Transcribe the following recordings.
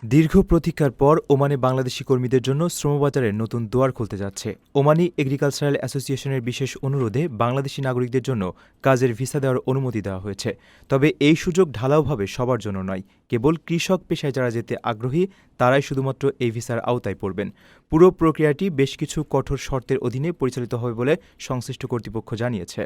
দীর্ঘ প্রতীক্ষার পর ওমানে বাংলাদেশি কর্মীদের জন্য শ্রমবাজারের নতুন দুয়ার খুলতে যাচ্ছে। ওমানি এগ্রিকালচারাল অ্যাসোসিয়েশনের বিশেষ অনুরোধে বাংলাদেশি নাগরিকদের জন্য কাজের ভিসা দেওয়ার অনুমতি দেওয়া হয়েছে। তবে এই সুযোগ ঢালাওভাবে সবার জন্য নয়। কেবল কৃষক পেশায় যারা যেতে আগ্রহী তারাই শুধুমাত্র এই ভিসার আওতায় পড়বেন। পুরো প্রক্রিয়াটি বেশ কিছু কঠোর শর্তের অধীনে পরিচালিত হবে বলে সংশ্লিষ্ট কর্তৃপক্ষ জানিয়েছে।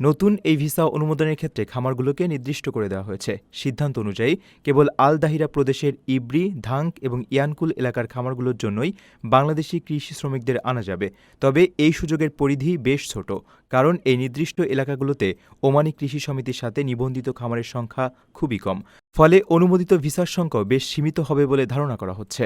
নতুন এই ভিসা অনুমোদনের ক্ষেত্রে খামারগুলোকে নির্দিষ্ট করে দেওয়া হয়েছে। সিদ্ধান্ত অনুযায়ী কেবল আল দাহিরা প্রদেশের ইব্রি, ধাঙ্ক এবং ইয়ানকুল এলাকার খামারগুলোর জন্যই বাংলাদেশি কৃষি শ্রমিকদের আনা যাবে। তবে এই সুযোগের পরিধি বেশ ছোট, কারণ এই নির্দিষ্ট এলাকাগুলোতে ওমানি কৃষি সমিতির সাথে নিবন্ধিত খামারের সংখ্যা খুবই কম। ফলে অনুমোদিত ভিসার সংখ্যাও বেশ সীমিত হবে বলে ধারণা করা হচ্ছে।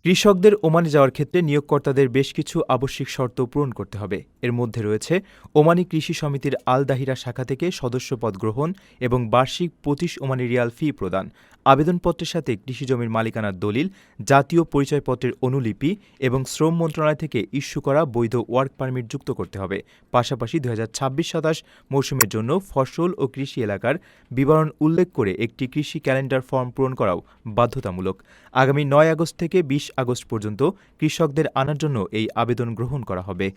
কৃষকদের ওমানে যাওয়ার ক্ষেত্রে নিয়োগকর্তাদের বেশ কিছু আবশ্যিক শর্ত পূরণ করতে হবে। এর মধ্যে রয়েছে ওমানি কৃষি সমিতির আল দাহিরা শাখা থেকে সদস্যপদ গ্রহণ এবং বার্ষিক 25 ওমানি রিয়াল ফি প্রদান, আবেদনপত্রের সাথে কৃষি জমির মালিকানার দলিল, জাতীয় পরিচয়পত্রের অনুলিপি এবং শ্রম মন্ত্রণালয় থেকে ইস্যু করা বৈধ ওয়ার্ক পারমিট যুক্ত করতে হবে। পাশাপাশি 2026-27 মৌসুমের জন্য ফসল ও কৃষি এলাকার বিবরণ উল্লেখ করে একটি কৃষি ক্যালেন্ডার ফর্ম পূরণ করাও বাধ্যতামূলক। আগামী 9 আগস্ট থেকে 20 আগস্ট পর্যন্ত কৃষকদের আনার জন্য এই আবেদন গ্রহণ করা হবে।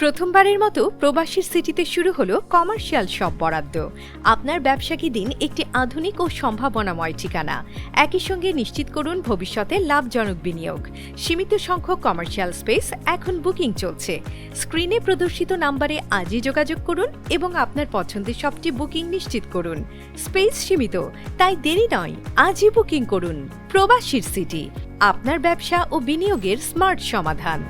প্রথমবারের মতো প্রবাসীর সিটিতে শুরু হলো কমার্শিয়াল শপ বরাদ্দ। আপনার ব্যবসাকে দিন একটি আধুনিক ও সম্ভাবনাময় ঠিকানা। একই সঙ্গে নিশ্চিত করুন ভবিষ্যতে লাভজনক বিনিয়োগ। সীমিত সংখ্যক কমার্শিয়াল স্পেস এখন বুকিং চলছে। স্ক্রিনে প্রদর্শিত নাম্বারে আজই যোগাযোগ করুন এবং আপনার পছন্দের শপটি বুকিং নিশ্চিত করুন। স্পেস সীমিত, তাই দেরি নয়, আজই বুকিং করুন। প্রবাসীর সিটি, আপনার ব্যবসা ও বিনিয়োগের স্মার্ট সমাধান।